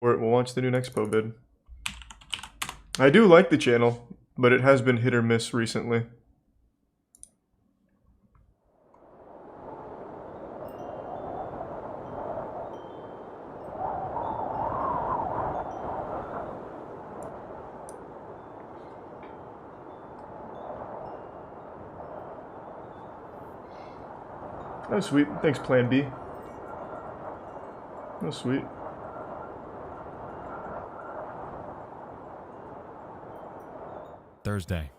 We'll watch the new Expo vid. I do like the channel, but it has been hit or miss recently. Oh, sweet. Thanks, Plan B. Oh, sweet. Thursday.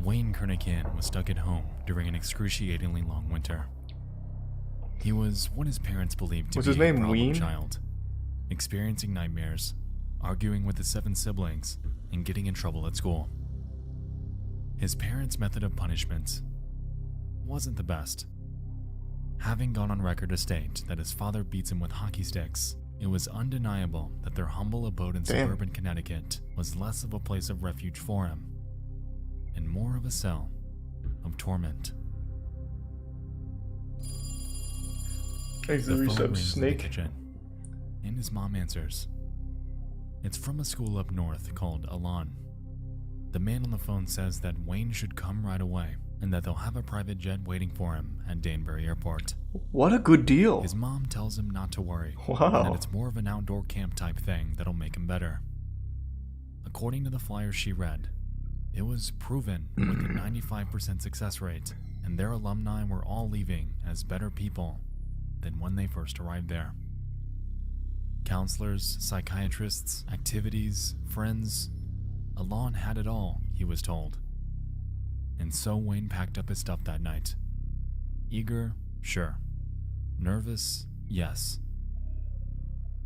MoistCr1tikal was stuck at home during an excruciatingly long winter. He was what his parents believed to be a problem child, experiencing nightmares, arguing with his 7 siblings, and getting in trouble at school. His parents' method of punishment wasn't the best. Having gone on record to state that his father beats him with hockey sticks, it was undeniable that their humble abode in suburban Connecticut was less of a place of refuge for him, and more of a cell of torment. Thanks, the Resub rings snake. In the kitchen, and his mom answers. It's from a school up north called Alon. The man on the phone says that Wayne should come right away, and that they'll have a private jet waiting for him at Danbury Airport. What a good deal. His mom tells him not to worry, wow, and that it's more of an outdoor camp type thing that'll make him better. According to the flyer she read, it was proven with a 95% success rate, and their alumni were all leaving as better people than when they first arrived there. Counselors, psychiatrists, activities, friends. Alon had it all, he was told. And so Wayne packed up his stuff that night. Eager, sure. Nervous, yes.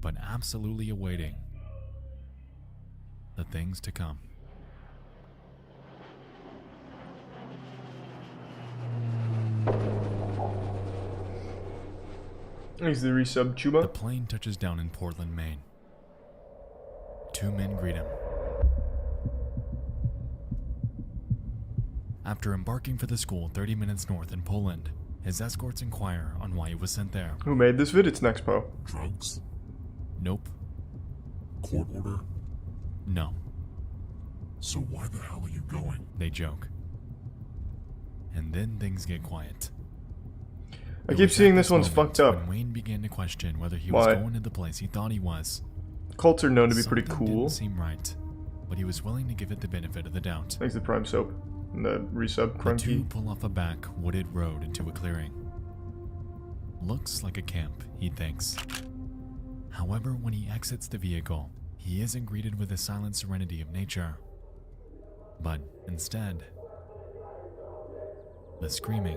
But absolutely awaiting the things to come. Thanks, the Resub Chuba. The plane touches down in Portland, Maine. 2 men greet him. After embarking for the school 30 minutes north in Poland, his escorts inquire on why he was sent there. Who made this vid? It's Nexpo. Drugs? Nope. Court order? No. So why the hell are you going? They joke. And then things get quiet. I keep seeing this one's fucked up. When Wayne began to question whether he was going to the place he thought he was. Cults are known to be pretty Something cool. Didn't seem right, but he was willing to give it the benefit of the doubt. Thanks to Prime Soap and the Resub The two Crunky. pull off a back wooded road into a clearing. Looks like a camp, he thinks. However, when he exits the vehicle, he isn't greeted with the silent serenity of nature, but instead, the screaming.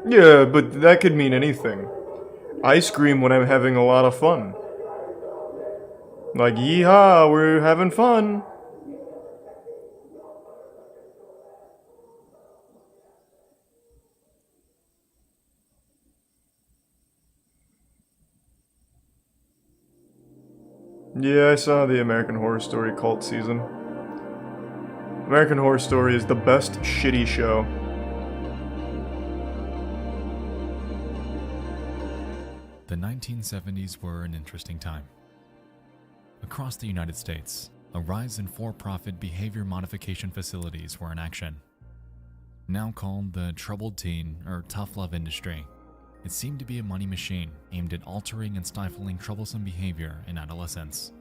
Yeah, but that could mean anything. I scream when I'm having a lot of fun. Like, yeehaw, we're having fun. Yeah, I saw the American Horror Story cult season. American Horror Story is the best shitty show. The 1970s were an interesting time. Across the United States, a rise in for-profit behavior modification facilities were in action. Now called the troubled teen or tough love industry, it seemed to be a money machine aimed at altering and stifling troublesome behavior in adolescents.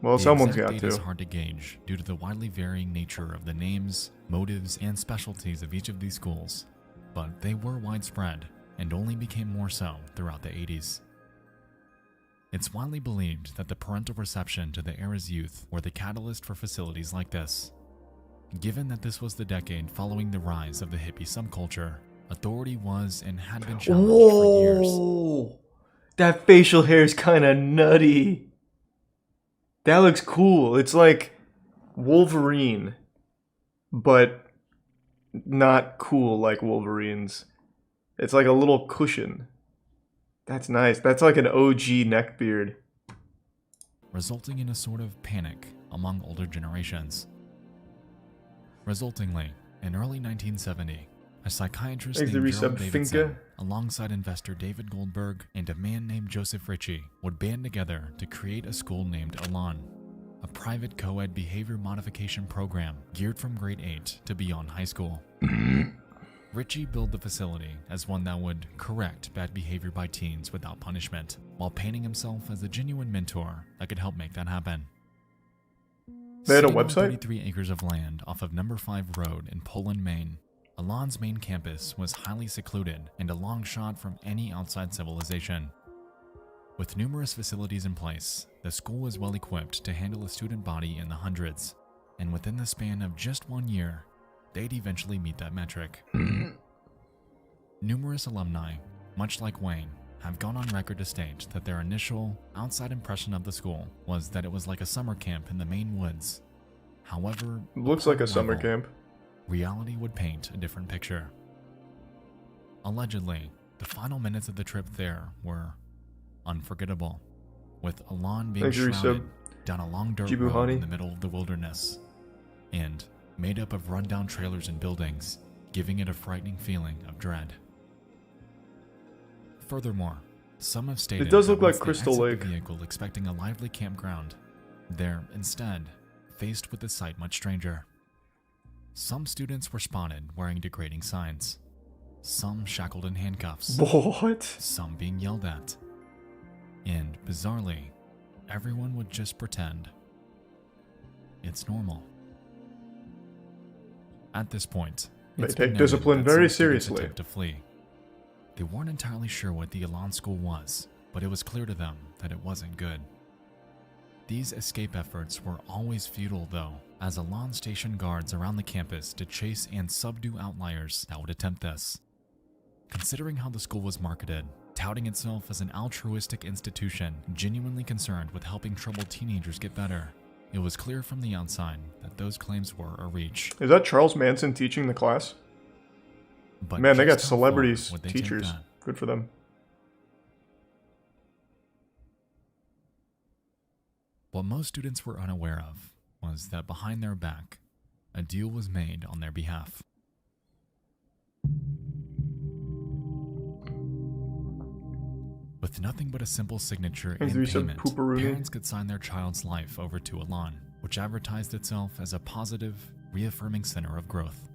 Well, someone's got Data is to. hard to gauge due to the widely varying nature of the names, motives, and specialties of each of these schools, but they were widespread and only became more so throughout the 80s. It's widely believed that the parental reception to the era's youth were the catalyst for facilities like this. Given that this was the decade following the rise of the hippie subculture, authority was and had been challenged for years. Whoa! That facial hair is kind of nutty. That looks cool. It's like Wolverine, but not cool like Wolverine's. It's like a little cushion. That's nice. That's like an OG neckbeard. Resulting in a sort of panic among older generations. Resultingly, in early 1970, a psychiatrist Thanks to named Resub Gerald Davidson, Finca. alongside investor David Goldberg and a man named Joseph Ritchie, would band together to create a school named Elan, a private co-ed behavior modification program geared from grade 8 to beyond high school. Ritchie billed the facility as one that would correct bad behavior by teens without punishment, while painting himself as a genuine mentor that could help make that happen. They had a Sitting on website? 33 acres of land off of Number 5 Road in Poland, Maine, Elan's main campus was highly secluded and a long shot from any outside civilization. With numerous facilities in place, the school was well equipped to handle a student body in the hundreds, and within the span of just 1 year, they'd eventually meet that metric. Numerous alumni, much like Wayne, have gone on record to state that their initial, outside impression of the school was that it was like a summer camp in the Maine woods. However, Looks like a upon summer arrival, camp. reality would paint a different picture. Allegedly, the final minutes of the trip there were unforgettable, with Elan being Thanks, Resub. shrouded down a long dirt road Jibuhani. in the middle of the wilderness, and made up of rundown trailers and buildings, giving it a frightening feeling of dread. Furthermore, some have stated It does that look like once they Crystal exit Lake. the vehicle expecting a lively campground, they're instead faced with a sight much stranger. Some students were spotted wearing degrading signs, some shackled in handcuffs, What? some being yelled at, and bizarrely, everyone would just pretend it's normal. At this point, They it's take been noted discipline that very some students seriously. attempt to flee. They weren't entirely sure what the Elan school was, but it was clear to them that it wasn't good. These escape efforts were always futile though, as Elan stationed guards around the campus to chase and subdue outliers that would attempt this. Considering how the school was marketed, touting itself as an altruistic institution genuinely concerned with helping troubled teenagers get better, it was clear from the outside that those claims were a reach. Is that Charles Manson teaching the class? But Man, they got just how far celebrities, would they take teachers. that? Good for them. What most students were unaware of was that behind their back, a deal was made on their behalf. With nothing but a simple signature Thanks, and Resub payment, Pooperoonie. parents could sign their child's life over to Elan, which advertised itself as a positive, reaffirming center of growth.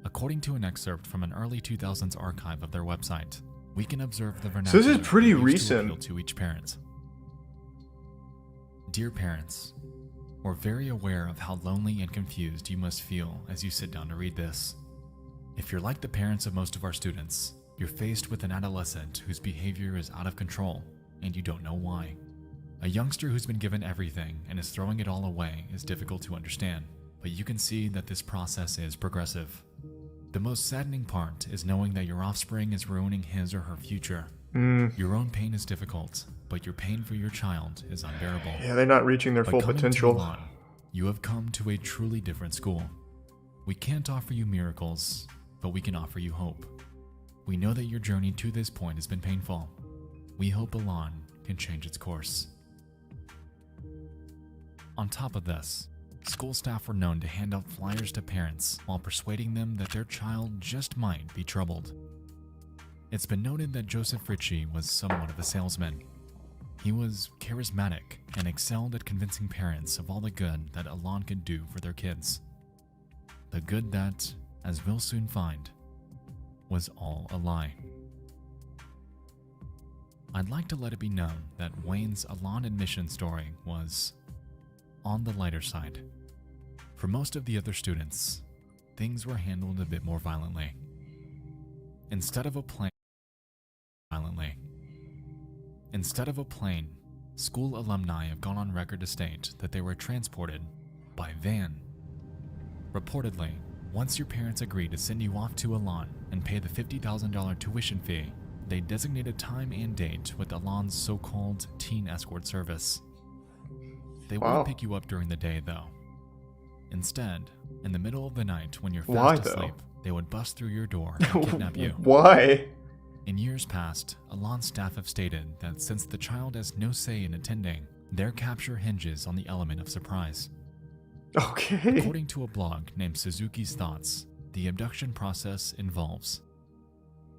According to an excerpt from an early 2000s archive of their website, we can observe the vernacular So this is pretty that used to recent. appeal to each parent. Dear parents, we're very aware of how lonely and confused you must feel as you sit down to read this. If you're like the parents of most of our students, you're faced with an adolescent whose behavior is out of control and you don't know why. A youngster who's been given everything and is throwing it all away is difficult to understand, but you can see that this process is progressive. The most saddening part is knowing that your offspring is ruining his or her future. Your own pain is difficult, but your pain for your child is unbearable. Yeah, they're not reaching their By full coming to potential. Elan, you have come to a truly different school. We can't offer you miracles, but we can offer you hope. We know that your journey to this point has been painful. We hope Elan can change its course. On top of this, school staff were known to hand out flyers to parents while persuading them that their child just might be troubled. It's been noted that Joseph Ritchie was somewhat of a salesman. He was charismatic and excelled at convincing parents of all the good that Elan could do for their kids. The good that, as we'll soon find, was all a lie. I'd like to let it be known that Wayne's Elan admission story was on the lighter side. For most of the other students, things were handled a bit more violently. Instead of a plane, school alumni have gone on record to state that they were transported by van. Reportedly, once your parents agreed to send you off to Elan and pay the $50,000 tuition fee, they designated time and date with Elan's so-called teen escort service. They wouldn't pick you up during the day, though. Instead, in the middle of the night when you're fast asleep, they would bust through your door and kidnap you. Why? In years past, Elan's staff have stated that since the child has no say in attending, their capture hinges on the element of surprise. Okay. According to a blog named Suzuki's Thoughts, the abduction process involves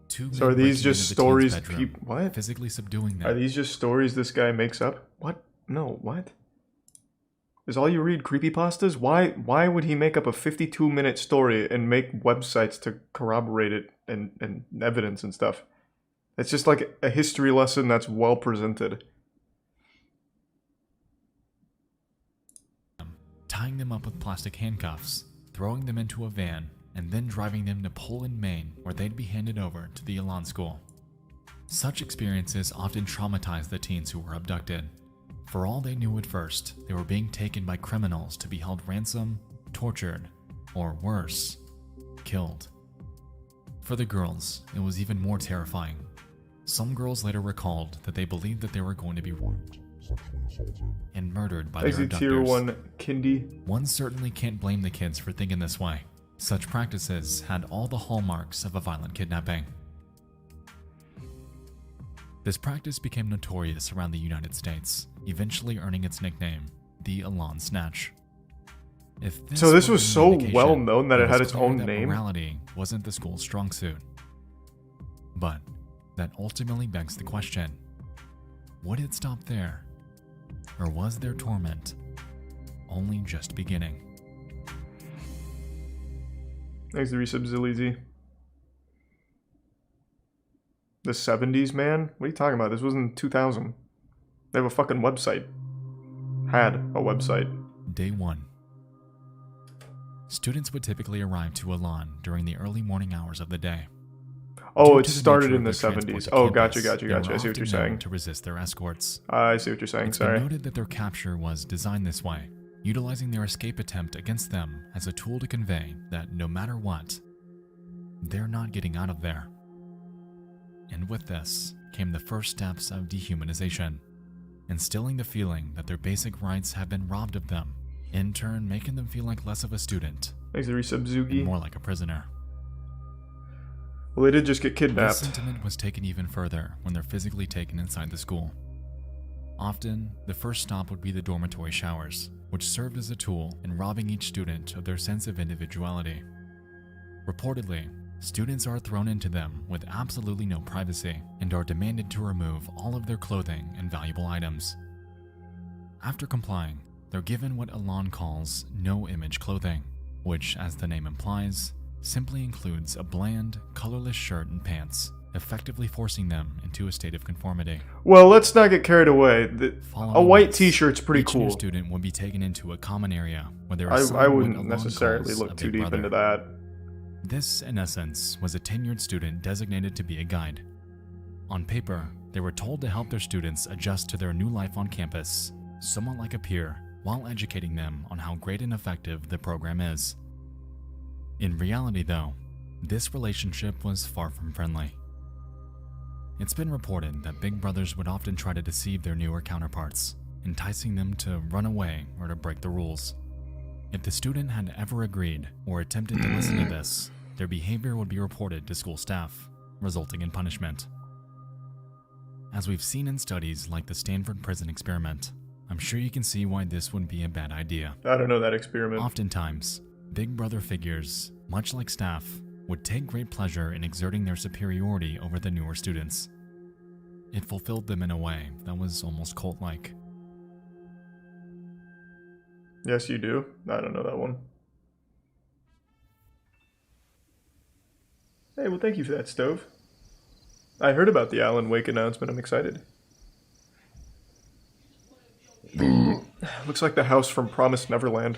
two So are men these breaking just into the teen's stories? bedroom, What? physically subduing them. Are these just stories this guy makes up? What? No, what? Is all you read creepypastas? Why would he make up a 52-minute story and make websites to corroborate it and evidence and stuff? It's just like a history lesson that's well presented. Tying them up with plastic handcuffs, throwing them into a van, and then driving them to Poland, Maine, where they'd be handed over to the Elan school. Such experiences often traumatized the teens who were abducted. For all they knew at first, they were being taken by criminals to be held ransom, tortured, or worse, killed. For the girls, it was even more terrifying. Some girls later recalled that they believed that they were going to be raped, sexually assaulted, and murdered by their Exit abductors. Tier 1 Kindy. One certainly can't blame the kids for thinking this way. Such practices had all the hallmarks of a violent kidnapping. This practice became notorious around the United States, eventually earning its nickname, the Elan Snatch. If So this were was any so indication, well known that it had was its clear own that name? Morality wasn't the school's strong suit. But that ultimately begs the question, would it stop there? Or was their torment only just beginning? Thanks to Resub Zilleezy. The 70s, man? What are you talking about? This was in 2000. They have a fucking website. Had a website. Day 1. Students would typically arrive to Elan during the early morning hours of the day. Oh, Due it to the started nature in the of their transport 70s. to Oh, campus, gotcha. they were I see what often you're known saying. to resist their escorts. I see what you're saying, It's been sorry. noted that their capture was designed this way, utilizing their escape attempt against them as a tool to convey that no matter what, they're not getting out of there. And with this came the first steps of dehumanization, instilling the feeling that their basic rights have been robbed of them, in turn making them feel like less of a student Thanks to Resub and Zugi. more like a prisoner. Well, they did just get This kidnapped. sentiment was taken even further when they're physically taken inside the school. Often, the first stop would be the dormitory showers, which served as a tool in robbing each student of their sense of individuality. Reportedly, students are thrown into them with absolutely no privacy and are demanded to remove all of their clothing and valuable items. After complying, they're given what Elan calls no-image clothing, which, as the name implies, simply includes a bland, colorless shirt and pants, effectively forcing them into a state of conformity. Well, let's not get carried away. A Following white this, t-shirt's pretty each new cool. student would be taken into a common area where they were I assigned what wouldn't Elan necessarily calls look a too big deep brother. into that. This, in essence, was a tenured student designated to be a guide. On paper, they were told to help their students adjust to their new life on campus, somewhat like a peer, while educating them on how great and effective the program is. In reality, though, this relationship was far from friendly. It's been reported that big brothers would often try to deceive their newer counterparts, enticing them to run away or to break the rules. If the student had ever agreed or attempted to listen to this, their behavior would be reported to school staff, resulting in punishment. As we've seen in studies like the Stanford Prison Experiment, I'm sure you can see why this would be a bad idea. I don't know that experiment. Oftentimes, big brother figures, much like staff, would take great pleasure in exerting their superiority over the newer students. It fulfilled them in a way that was almost cult-like. Yes, you do. I don't know that one. Hey, well, thank you for that, Stove. I heard about the Alan Wake announcement. I'm excited. Looks like the house from Promised Neverland.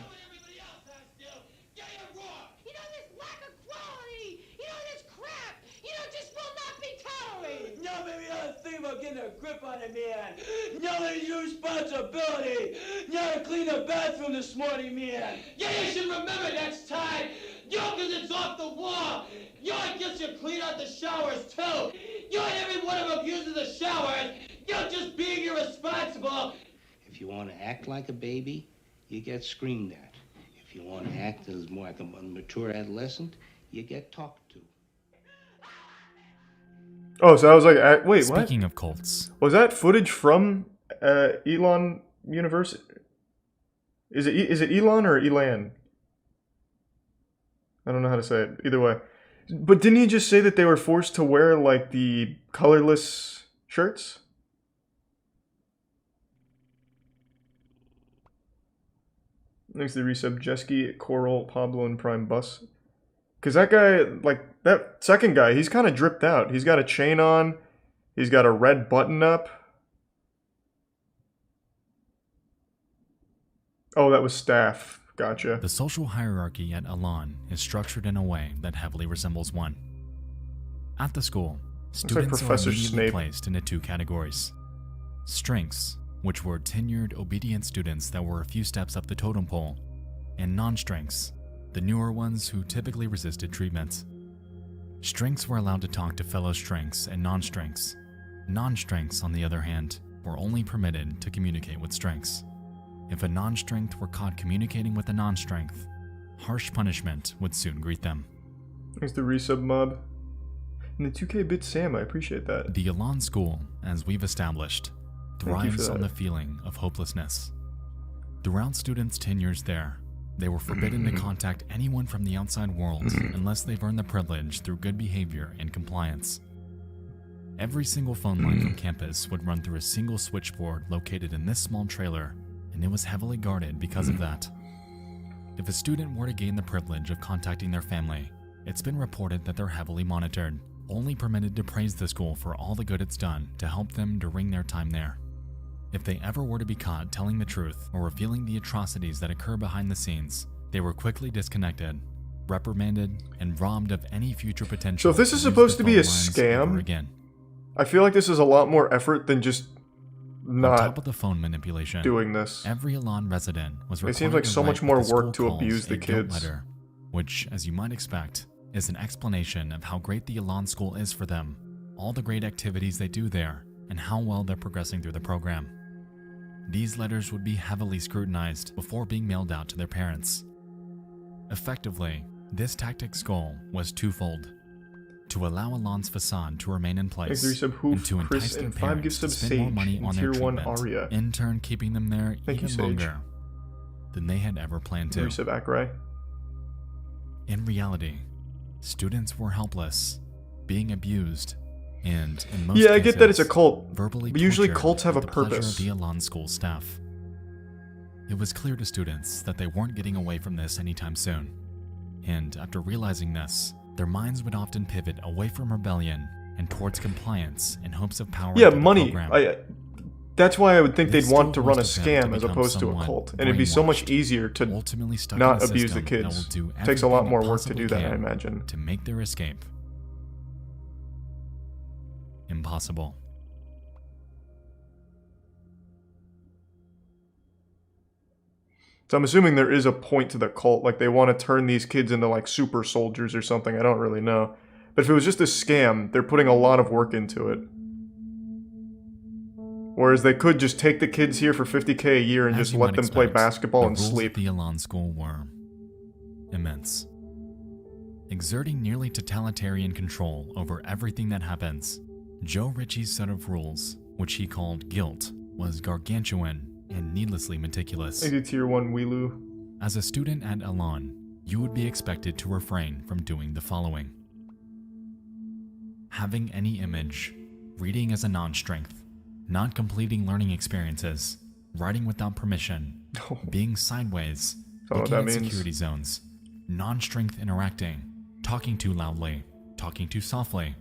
Another responsibility. You had to clean the bathroom this morning, man. Yeah, you should remember next time. Because it's off the wall. I guess you clean out the showers, too. And every one of them uses the showers. Just being irresponsible. If you want to act like a baby, you get screamed at. If you want to act as more like a mature adolescent, you get talked to. Oh, so I was like, wait, what? Speaking of cults, Was that footage from Elon University? Is it Elon or Elan? I don't know how to say it. Either way. But didn't he just say that they were forced to wear, like, the colorless shirts? Next to the resub, Jeski, Coral, Pablo, and Prime Bus. Because that guy, like, that second guy, he's kind of dripped out. He's got a chain on. He's got a red button up. Oh, that was staff. Gotcha. The social hierarchy at Elan is structured in a way that heavily resembles one. At the school, students are immediately placed into two categories. Strengths, which were tenured, obedient students that were a few steps up the totem pole, and non-strengths, the newer ones who typically resisted treatment. Strengths were allowed to talk to fellow strengths and non-strengths. Non-strengths, on the other hand, were only permitted to communicate with strengths. If a non-strength were caught communicating with a non-strength, harsh punishment would soon greet them. Thanks to Resub Mob. And the 2K bit Sam, I appreciate that. The Elan School, as we've established, thrives on the feeling of hopelessness. Throughout students' tenures there, they were forbidden to contact anyone from the outside world unless they've earned the privilege through good behavior and compliance. Every single phone line from campus would run through a single switchboard located in this small trailer, and it was heavily guarded because of that. If a student were to gain the privilege of contacting their family, it's been reported that they're heavily monitored, only permitted to praise the school for all the good it's done to help them during their time there. If they ever were to be caught telling the truth or revealing the atrocities that occur behind the scenes, they were quickly disconnected, reprimanded, and robbed of any future potential. So if this is supposed to be a scam, I feel like this is a lot more effort than just not on top of the phone manipulation doing this. Every Elan resident was required it seems like so much more work to calls abuse the a guilt kids. Letter, which, as you might expect, is an explanation of how great the Elan School is for them, all the great activities they do there, and how well they're progressing through the program. These letters would be heavily scrutinized before being mailed out to their parents. Effectively, this tactic's goal was twofold: to allow Elan's facade to remain in place, and to entice their parents to spend more money on their treatment, in turn keeping them there even longer than they had ever planned to. In reality, students were helpless, being abused, and in most cases, I get that it's a cult, verbally but usually tortured cults have a at the pleasure purpose. of the Elan School staff. It was clear to students that they weren't getting away from this anytime soon, and after realizing this, their minds would often pivot away from rebellion and towards compliance in hopes of power. Yeah, money. That's why I would think they'd want to run a scam as opposed to a cult, and it'd be so much easier to not abuse the kids. It takes a lot more work to do that, I imagine. To make their escape impossible. So I'm assuming there is a point to the cult, like they want to turn these kids into like super soldiers or something, I don't really know. But if it was just a scam, they're putting a lot of work into it. Whereas they could just take the kids here for $50K a year and just let them play basketball and sleep. The Elan School were immense. Exerting nearly totalitarian control over everything that happens, Joe Ritchie's set of rules, which he called guilt, was gargantuan and needlessly meticulous. Tier 1 Wheelu. As a student at Elan, you would be expected to refrain from doing the following: having any image, reading as a non-strength, not completing learning experiences, writing without permission, being sideways, looking at security zones, non-strength interacting, talking too loudly, talking too softly,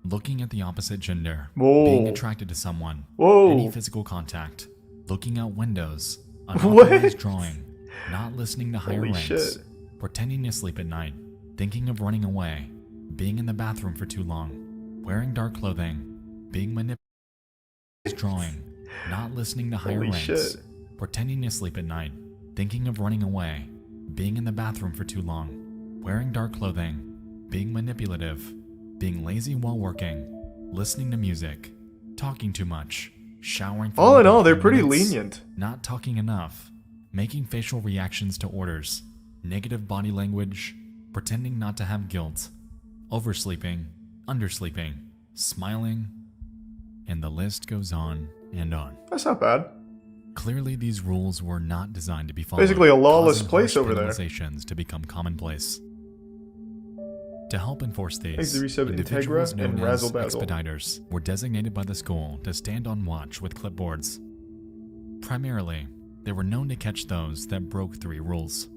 looking at the opposite gender, being attracted to someone, any physical contact, looking out windows, unauthorized drawing, not listening to higher ranks, pretending to sleep at night, thinking of running away, being in the bathroom for too long, wearing dark clothing, being manipulated, drawing, not listening to higher ranks, pretending to sleep at night, thinking of running away, being in the bathroom for too long, wearing dark clothing, being manipulative, being lazy while working, listening to music, talking too much, showering for all in all, they're pretty lenient. Not talking enough, making facial reactions to orders, negative body language, pretending not to have guilt, oversleeping, undersleeping, smiling, and the list goes on and on. That's not bad. Clearly, these rules were not designed to be followed. Basically a lawless causing place harsh over there. penalizations to become commonplace. To help enforce Thanks these, to Resub individuals Integra known and as Razzle Dazzle. expediters were designated by the school to stand on watch with clipboards. Primarily, they were known to catch those that broke 3 rules: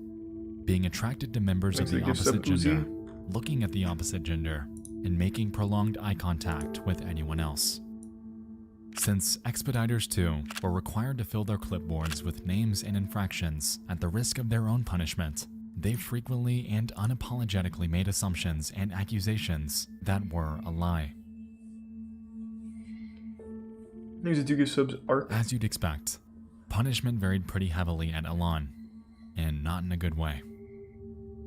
being attracted to members Thanks of to the Resub opposite gender, Uzi. looking at the opposite gender, and making prolonged eye contact with anyone else. Since expediters too were required to fill their clipboards with names and infractions at the risk of their own punishment, they frequently and unapologetically made assumptions and accusations that were a lie. Thanks to Duke Subs Arc. As you'd expect, punishment varied pretty heavily at Elan, and not in a good way.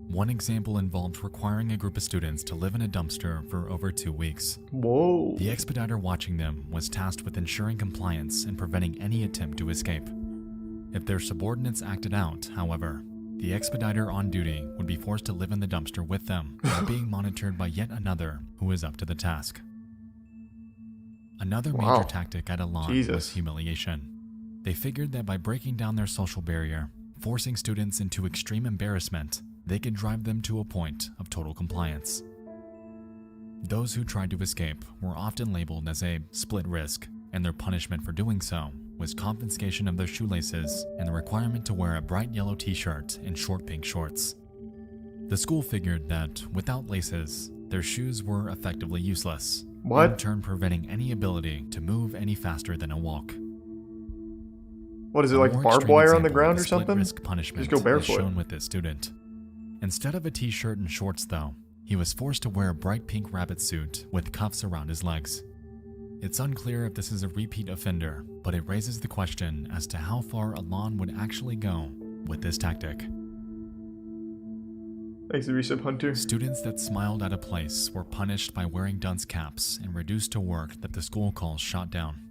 One example involved requiring a group of students to live in a dumpster for over 2 weeks. Whoa. The expediter watching them was tasked with ensuring compliance and preventing any attempt to escape. If their subordinates acted out, however, the expediter on duty would be forced to live in the dumpster with them while being monitored by yet another who was up to the task. Another Wow. major tactic at Elan was humiliation. They figured that by breaking down their social barrier, forcing students into extreme embarrassment, they could drive them to a point of total compliance. Those who tried to escape were often labeled as a split risk, and their punishment for doing so was confiscation of their shoelaces and the requirement to wear a bright yellow t-shirt and short pink shorts. The school figured that without laces, their shoes were effectively useless, What? in turn preventing any ability to move any faster than a walk. What is it, A like more barbed extreme wire on the example ground of or split something? risk punishment Just go barefoot. is shown with this student. Instead of a t-shirt and shorts though, he was forced to wear a bright pink rabbit suit with cuffs around his legs. It's unclear if this is a repeat offender, but it raises the question as to how far Elan would actually go with this tactic. Thanks to Resub Hunter. Students that smiled at a place were punished by wearing dunce caps and reduced to work that the school calls shot down.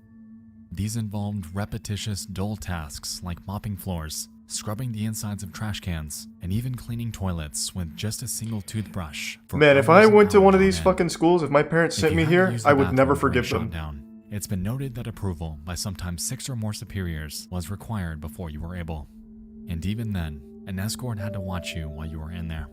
These involved repetitious, dull tasks like mopping floors, scrubbing the insides of trash cans, and even cleaning toilets with just a single toothbrush. For Man, if I hours and went to one of hours these on end. fucking schools, if my parents If sent you me had to here, use the I would never bathroom during forgive them. shutdown, it's been noted that approval by sometimes 6 or more superiors was required before you were able. And even then, an escort had to watch you while you were in there.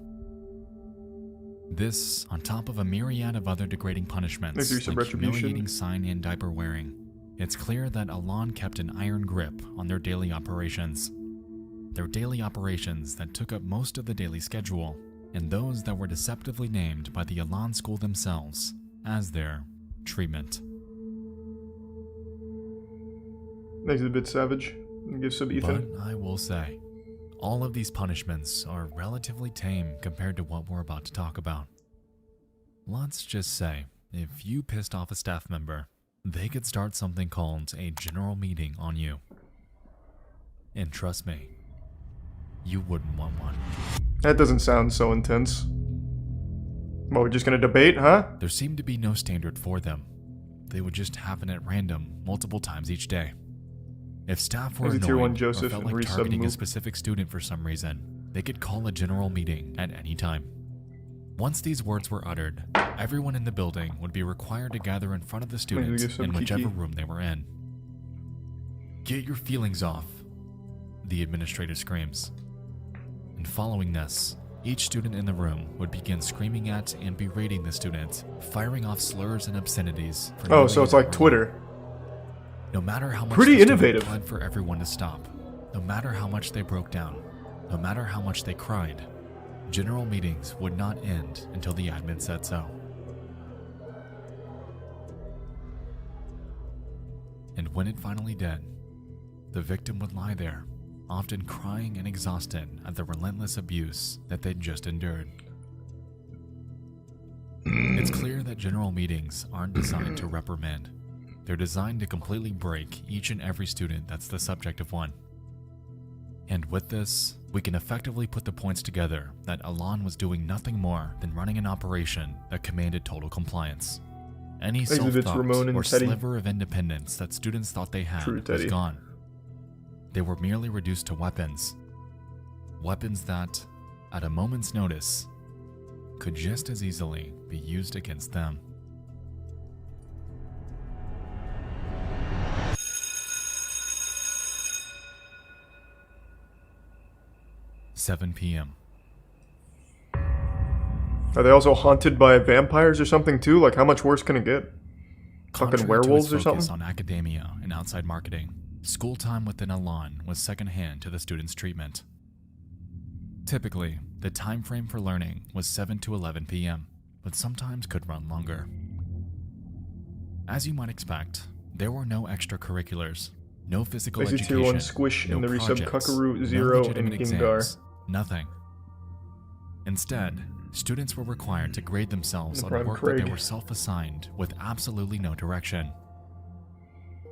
This, on top of a myriad of other degrading punishments, Thanks for some like retribution. humiliating sign and diaper wearing, it's clear that Elan kept an iron grip on their daily operations. Their daily operations that took up most of the daily schedule, and those that were deceptively named by the Elan school themselves as their treatment. Thanks to the Bit Savage. And give sub Ethan. But I will say, all of these punishments are relatively tame compared to what we're about to talk about. Let's just say, if you pissed off a staff member, they could start something called a general meeting on you. And trust me, you wouldn't want one. That doesn't sound so intense. Well, we're just gonna debate, huh? There seemed to be no standard for them. They would just happen at random, multiple times each day. If staff were There's a tier 1 annoyed or Joseph felt and like Resub targeting a move. specific student for some reason, they could call a general meeting at any time. Once these words were uttered, everyone in the building would be required to gather in front of the student give some in whichever kiki. room they were in. "Get your feelings off," the administrator screams. And following this, each student in the room would begin screaming at and berating the student, firing off slurs and obscenities. For Oh, no so it's reason like or Twitter. no matter how much Pretty the student innovative. pled for everyone to stop, no matter how much they broke down, no matter how much they cried, general meetings would not end until the admin said so. And when it finally did, the victim would lie there, often crying and exhausted at the relentless abuse that they'd just endured. It's clear that general meetings aren't designed to reprimand. They're designed to completely break each and every student that's the subject of one. And with this, we can effectively put the points together that Elan was doing nothing more than running an operation that commanded total compliance. Any Exhibits self-thought Ramon and or Teddy. sliver of independence that students thought they had True, was Teddy. gone. They were merely reduced to weapons. Weapons that, at a moment's notice, could just as easily be used against them. 7 p.m. Are they also haunted by vampires or something too? Like, how much worse can it get? Contrary Fucking werewolves to or its focus something? on academia and outside marketing, school time within Elan was secondhand to the students' treatment. Typically, the time frame for learning was 7 to 11 p.m., but sometimes could run longer. As you might expect, there were no extracurriculars, no physical Lazy education, Tier 1 Squish no in the Resub projects, Kuckaroo no 0 and legitimate Gengar. exams, nothing. Instead, students were required to grade themselves on Prime work that Craig. they were self-assigned with absolutely no direction.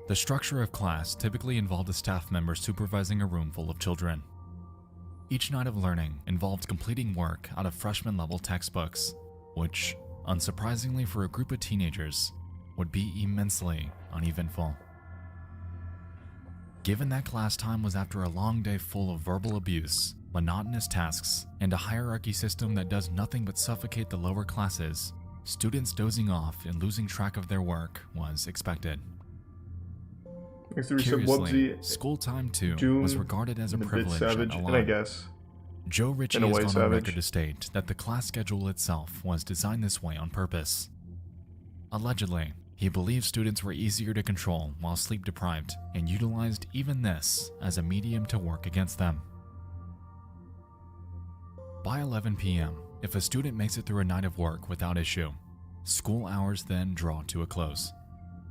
The structure of class typically involved a staff member supervising a room full of children. Each night of learning involved completing work out of freshman-level textbooks, which, unsurprisingly for a group of teenagers, would be immensely uneventful. Given that class time was after a long day full of verbal abuse, monotonous tasks, and a hierarchy system that does nothing but suffocate the lower classes, students dozing off and losing track of their work was expected. Thanks to Resub Curiously, Wubsy, school time too June, was regarded as a and a bit privilege at savage, and I Elan. guess. Joe Ritchie In a has way, gone on savage. record to state that the class schedule itself was designed this way on purpose. Allegedly, he believes students were easier to control while sleep deprived and utilized even this as a medium to work against them. By 11 p.m., if a student makes it through a night of work without issue, school hours then draw to a close.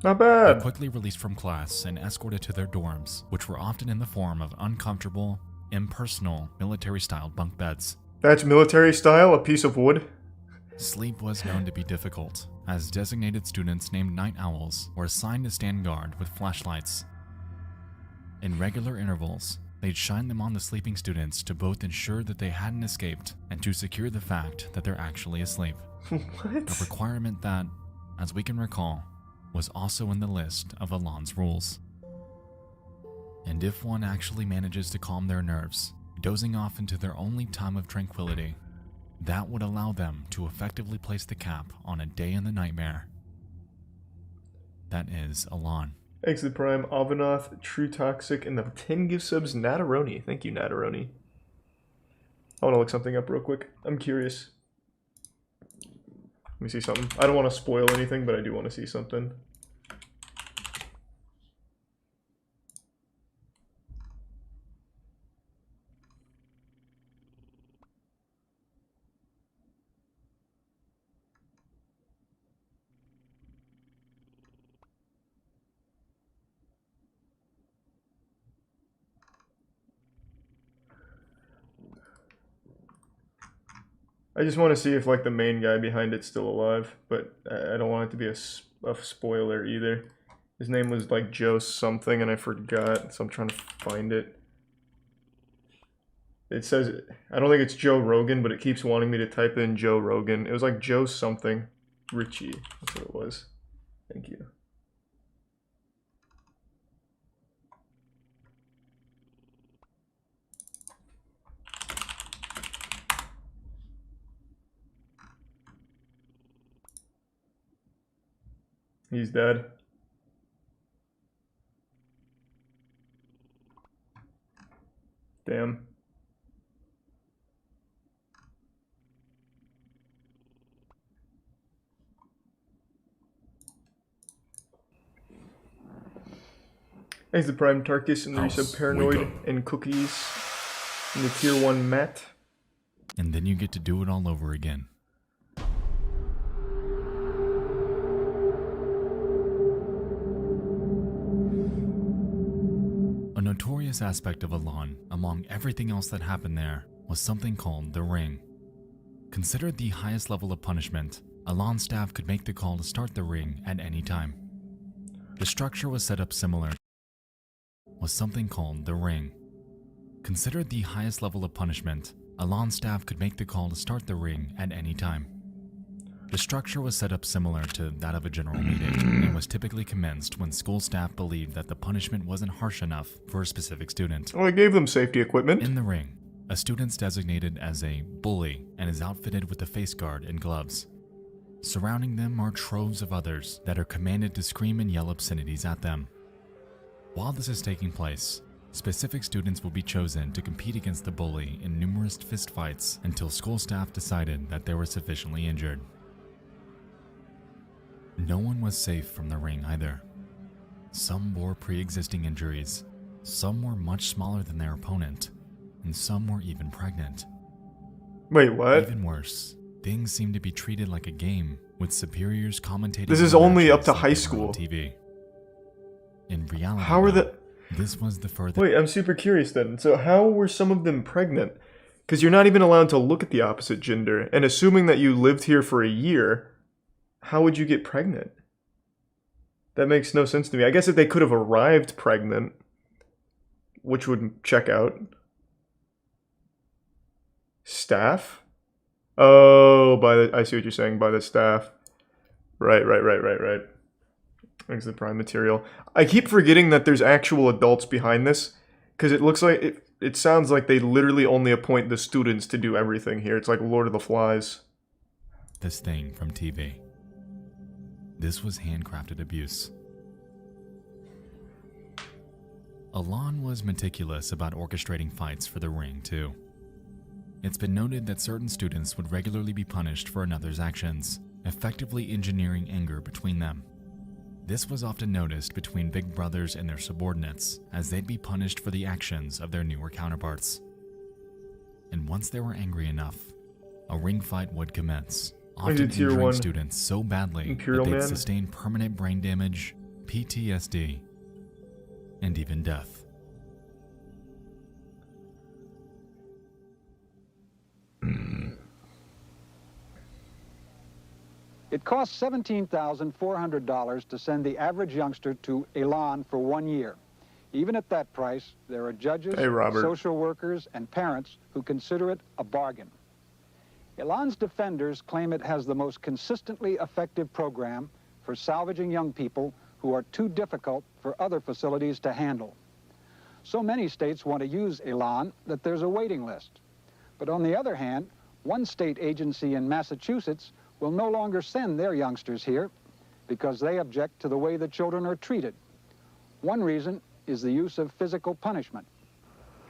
Not They're bad. quickly released from class and escorted to their dorms, which were often in the form of uncomfortable, impersonal, military-style bunk beds. That's military style, a piece of wood. Sleep was known to be difficult, as designated students named night owls were assigned to stand guard with flashlights. In regular intervals, they'd shine them on the sleeping students to both ensure that they hadn't escaped and to secure the fact that they're actually asleep. A What? requirement that, as we can recall, was also in the list of Elan's rules. And if one actually manages to calm their nerves, dozing off into their only time of tranquility, that would allow them to effectively place the cap on a day in the nightmare. That is Elan. Thanks to the Prime, Avanath, True Toxic, and the 10 gift subs, Nataroni. Thank you, Nataroni. I want to look something up real quick. I'm curious. Let me see something. I don't want to spoil anything, but I do want to see something. I just want to see if like the main guy behind it's still alive, but I don't want it to be a spoiler either. His name was like Joe something and I forgot, so I'm trying to find it. It says, I don't think it's Joe Rogan, but it keeps wanting me to type in Joe Rogan. It was like Joe something. Richie, that's what it was. Thank you. He's dead. Damn. Thanks to Prime Tarkus and the Resub Paranoid and Cookies and the Tier 1 Matt. And then you get to do it all over again. A notorious aspect of Elan, among everything else that happened there, was something called the Ring. Considered the highest level of punishment, Elan staff could make the call to start the Ring at any time. The structure was set up similar was something called the Ring. Considered the highest level of punishment, Elan staff could make the call to start the Ring at any time. The structure was set up similar to that of a general meeting and was typically commenced when school staff believed that the punishment wasn't harsh enough for a specific student. Well, I gave them safety equipment. In the ring, a student's designated as a bully and is outfitted with a face guard and gloves. Surrounding them are troves of others that are commanded to scream and yell obscenities at them. While this is taking place, Specific students would be chosen to compete against the bully in numerous fistfights until school staff decided that they were sufficiently injured. No one was safe from the ring either. Some bore pre-existing injuries, some were much smaller than their opponent, and some were even pregnant. Wait, what? Even worse, things seemed to be treated like a game, with superiors commentating. This is on only up matches to like high they were school. on TV. In reality, How are though, this was the furthest. Wait, I'm super curious then. So how were some of them pregnant? Because you're not even allowed to look at the opposite gender. And assuming that you lived here for a year, how would you get pregnant? That makes no sense to me. I guess if they could have arrived pregnant, which would check out. Staff? Oh, I see what you're saying, by the staff. Right. Exit prime material. I keep forgetting that there's actual adults behind this, because it looks like, it sounds like they literally only appoint the students to do everything here. It's like Lord of the Flies. This thing from TV. This was handcrafted abuse. Alon was meticulous about orchestrating fights for the ring, too. It's been noted that certain students would regularly be punished for another's actions, effectively engineering anger between them. This was often noticed between big brothers and their subordinates, as they'd be punished for the actions of their newer counterparts. And once they were angry enough, a ring fight would commence, often injuring students so badly that they'd sustain permanent brain damage, PTSD, and even death. It costs $17,400 to send the average youngster to Elan for 1 year. Even at that price, there are judges, social workers, and parents who consider it a bargain. Elan's defenders claim it has the most consistently effective program for salvaging young people who are too difficult for other facilities to handle. So many states want to use Elan that there's a waiting list. But on the other hand, one state agency in Massachusetts will no longer send their youngsters here because they object to the way the children are treated. One reason is the use of physical punishment.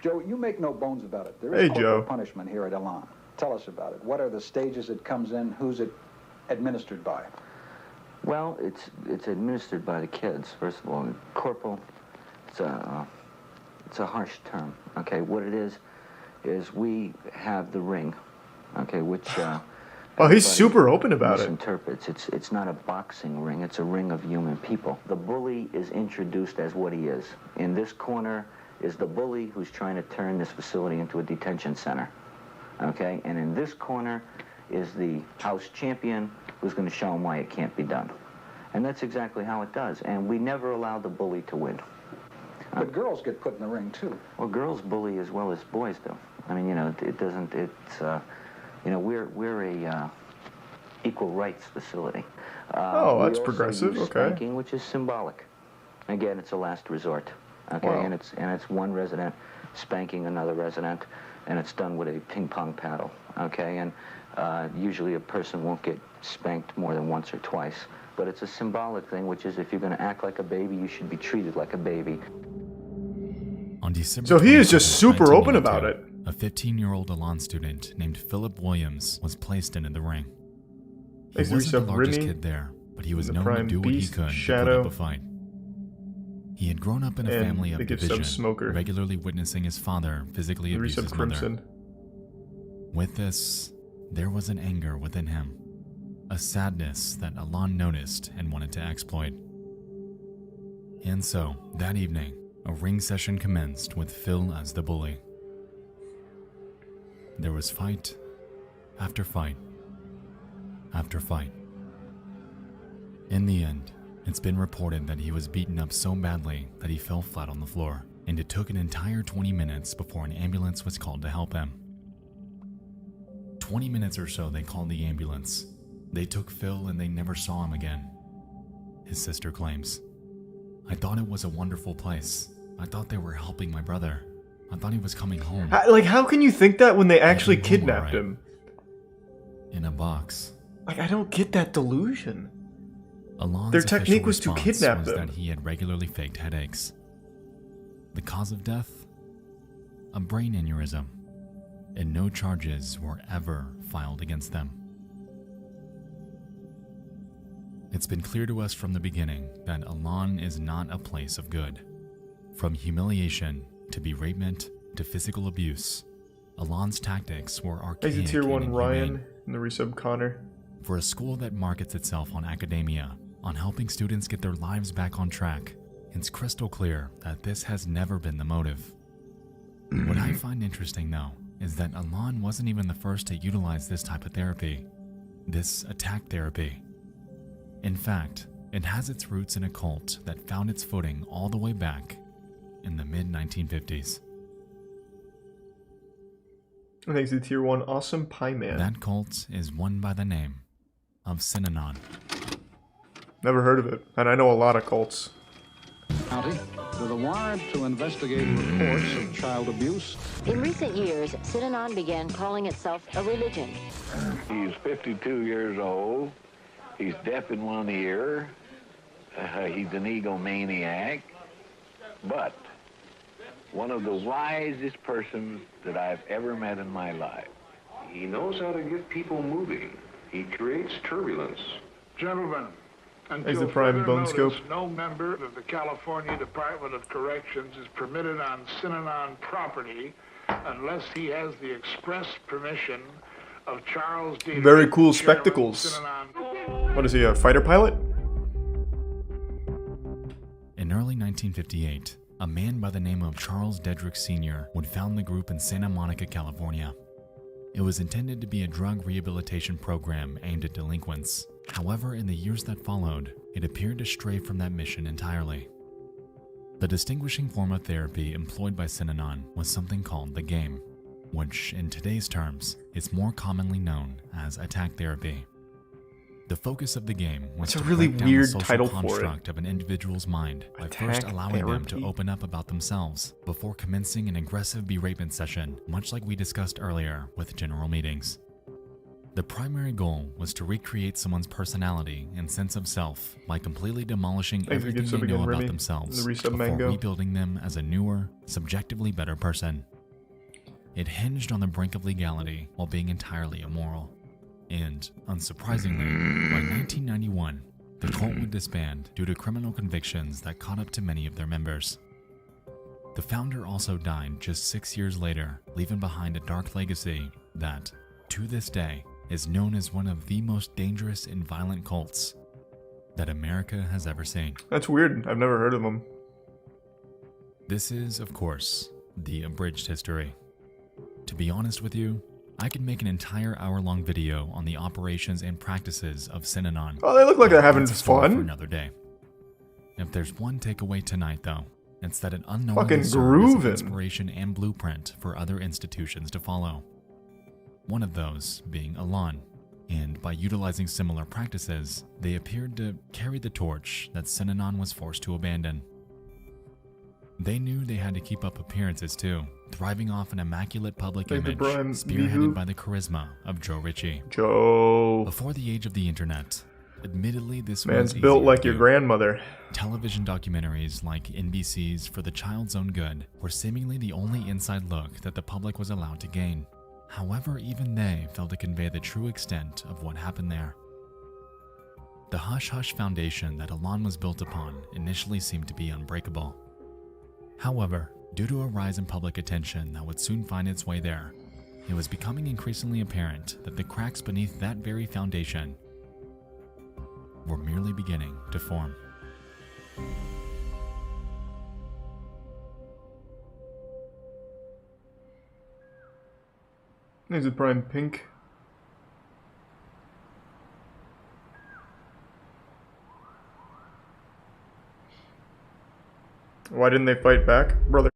Joe, you make no bones about it. There is corporal punishment here at Elan. Tell us about it. What are the stages it comes in? Who's it administered by? Well, it's administered by the kids, first of all. Corporal, it's a harsh term, okay? What it is we have the ring, okay, which... Oh, he's super open about it. Misinterprets. It's not a boxing ring. It's a ring of human people. The bully is introduced as what he is. In this corner is the bully who's trying to turn this facility into a detention center. Okay? And in this corner is the house champion who's going to show him why it can't be done. And that's exactly how it does. And we never allow the bully to win. But girls get put in the ring, too. Well, girls bully as well as boys do. I mean, you know, it doesn't... You know, we're a equal rights facility. Oh, that's progressive. We also use okay. Spanking, which is symbolic. Again, it's a last resort. Okay, wow. and it's one resident spanking another resident, and it's done with a ping pong paddle. Okay, and usually a person won't get spanked more than once or twice, but it's a symbolic thing, which is if you're going to act like a baby, you should be treated like a baby. On December so he is just super open about it. A 15-year-old Elan student named Philip Williams was placed into the ring. He wasn't the largest kid there, but he was known to do what he could to put up a fight. He had grown up in a family of division, regularly witnessing his father physically abuse his mother. With this, there was an anger within him, a sadness that Elan noticed and wanted to exploit. And so, that evening, a ring session commenced with Phil as the bully. There was fight after fight after fight. In the end, it's been reported that he was beaten up so badly that he fell flat on the floor, and it took an entire 20 minutes before an ambulance was called to help him. 20 minutes or so they called the ambulance. They took Phil and they never saw him again. His sister claims, "I thought it was a wonderful place. I thought they were helping my brother. I thought he was coming home." Like, how can you think that when they actually kidnapped him? In a box. Like, I don't get that delusion. Elan's Their technique was to kidnap them. that he had regularly faked headaches. The cause of death? A brain aneurysm, and no charges were ever filed against them. It's been clear to us from the beginning that Elan is not a place of good. From humiliation to beratement to physical abuse, Elan's tactics were archaic and Tier 1 inhumane. Ryan and the Resub Connor. For a school that markets itself on academia, on helping students get their lives back on track, it's crystal clear that this has never been the motive. What I find interesting, though, is that Elan wasn't even the first to utilize this type of therapy, this attack therapy. In fact, it has its roots in a cult that found its footing all the way back in the mid-1950s. Thanks to Tier 1 Awesome Pie Man. That cult is one by the name of Synanon. Never heard of it, and I know a lot of cults. County, with a warrant to investigate reports of child abuse. In recent years, Synanon began calling itself a religion. He's 52 years old. He's deaf in one ear. He's an egomaniac. But one of the wisest persons that I've ever met in my life. He knows how to get people moving. He creates turbulence. Gentlemen, Is the prime bone scope? No member of the California Department of Corrections is permitted on Synanon property unless he has the express permission of Charles D. Very cool spectacles. What is he, a fighter pilot? In early 1958, a man by the name of Charles Dedrick Sr. would found the group in Santa Monica, California. It was intended to be a drug rehabilitation program aimed at delinquents. However, in the years that followed, it appeared to stray from that mission entirely. The distinguishing form of therapy employed by Synanon was something called the game, which, in today's terms, is more commonly known as attack therapy. The focus of the game was to break down the social construct of an individual's mind by first allowing them to open up about themselves before commencing an aggressive beratement session, much like we discussed earlier with general meetings. The primary goal was to recreate someone's personality and sense of self by completely demolishing everything they know about themselves before rebuilding them as a newer, subjectively better person. It hinged on the brink of legality while being entirely immoral. And, unsurprisingly, by 1991, the cult would disband due to criminal convictions that caught up to many of their members. The founder also died just 6 years later, leaving behind a dark legacy that, to this day, is known as one of the most dangerous and violent cults that America has ever seen. That's weird. I've never heard of them. This is, of course, the abridged history. To be honest with you, I could make an entire hour-long video on the operations and practices of Synanon. Oh, they look like they're having fun. For another day. If there's one takeaway tonight, though, it's that it unknowingly serves as an inspiration and blueprint for other institutions to follow. One of those being Elan, and by utilizing similar practices, they appeared to carry the torch that Synanon was forced to abandon. They knew they had to keep up appearances too, thriving off an immaculate public image, spearheaded by the charisma of Joe Ritchie. Before the age of the internet, admittedly this man's built like your grandmother. Television documentaries like NBC's For the Child's Own Good were seemingly the only inside look that the public was allowed to gain. However, even they failed to convey the true extent of what happened there. The hush-hush foundation that Elan was built upon initially seemed to be unbreakable. However, due to a rise in public attention that would soon find its way there, it was becoming increasingly apparent that the cracks beneath that very foundation were merely beginning to form. Is it Prime Pink? Why didn't they fight back? Brother.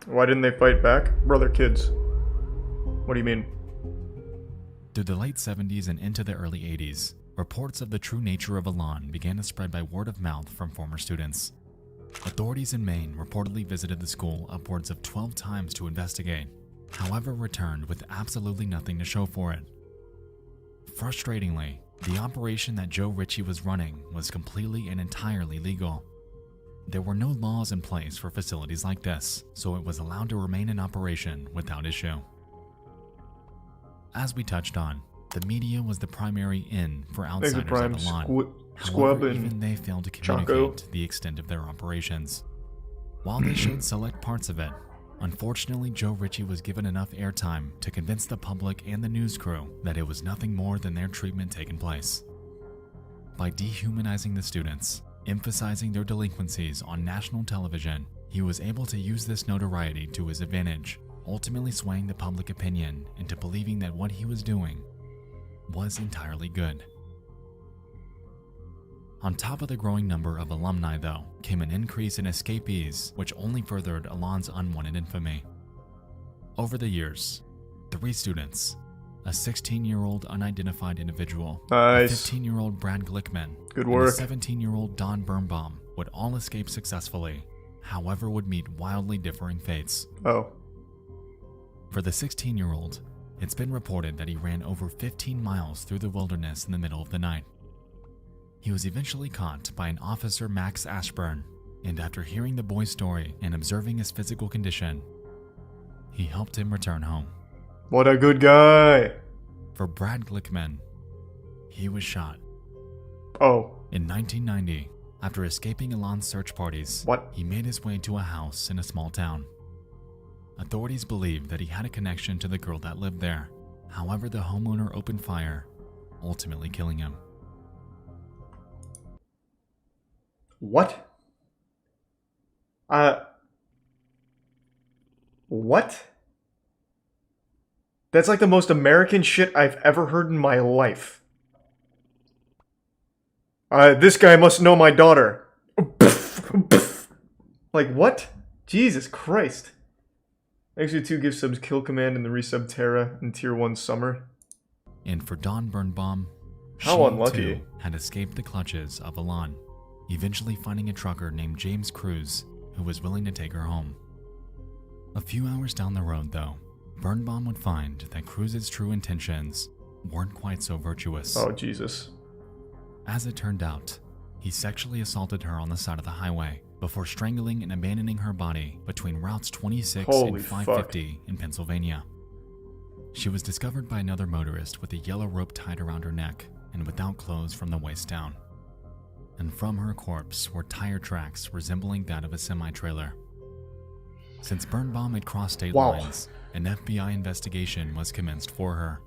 Why didn't they fight back? Brother kids. What do you mean? Through the late 70s and into the early 80s, reports of the true nature of Elan began to spread by word of mouth from former students. Authorities in Maine reportedly visited the school upwards of 12 times to investigate, however returned with absolutely nothing to show for it. Frustratingly, the operation that Joe Ritchie was running was completely and entirely legal. There were no laws in place for facilities like this, so it was allowed to remain in operation without issue. As we touched on, the media was the primary in for outsiders at the lawn. However, even they failed to communicate the extent of their operations. While they showed select parts of it, unfortunately Joe Ritchie was given enough airtime to convince the public and the news crew that it was nothing more than their treatment taking place. By dehumanizing the students, emphasizing their delinquencies on national television, he was able to use this notoriety to his advantage, ultimately swaying the public opinion into believing that what he was doing was entirely good. On top of the growing number of alumni, though, came an increase in escapees, which only furthered Alon's unwanted infamy. Over the years, 3 students, a 16-year-old unidentified individual, a 15-year-old Brad Glickman, good work, and a 17-year-old Don Birnbaum would all escape successfully, however would meet wildly differing fates. Oh. For the 16-year-old, it's been reported that he ran over 15 miles through the wilderness in the middle of the night. He was eventually caught by an officer, Max Ashburn, and after hearing the boy's story and observing his physical condition, he helped him return home. What a good guy! For Brad Glickman, he was shot. Oh. In 1990, after escaping Alon's search parties, he made his way to a house in a small town. Authorities believed that he had a connection to the girl that lived there. However, the homeowner opened fire, ultimately killing him. What? What? That's like the most American shit I've ever heard in my life. This guy must know my daughter. Like, what? Jesus Christ. Actually, 2 gift subs, Kill Command and the Resub Terra in Tier 1 Summer. And for Don Birnbaum, how unlucky, too had escaped the clutches of Alon, eventually finding a trucker named James Cruz who was willing to take her home. A few hours down the road, though, Birnbaum would find that Cruz's true intentions weren't quite so virtuous. Oh, Jesus. As it turned out, he sexually assaulted her on the side of the highway before strangling and abandoning her body between routes 26 and 550 in Pennsylvania. She was discovered by another motorist with a yellow rope tied around her neck and without clothes from the waist down. And from her corpse were tire tracks resembling that of a semi-trailer. Since Birnbaum had crossed state lines, an FBI investigation was commenced for her,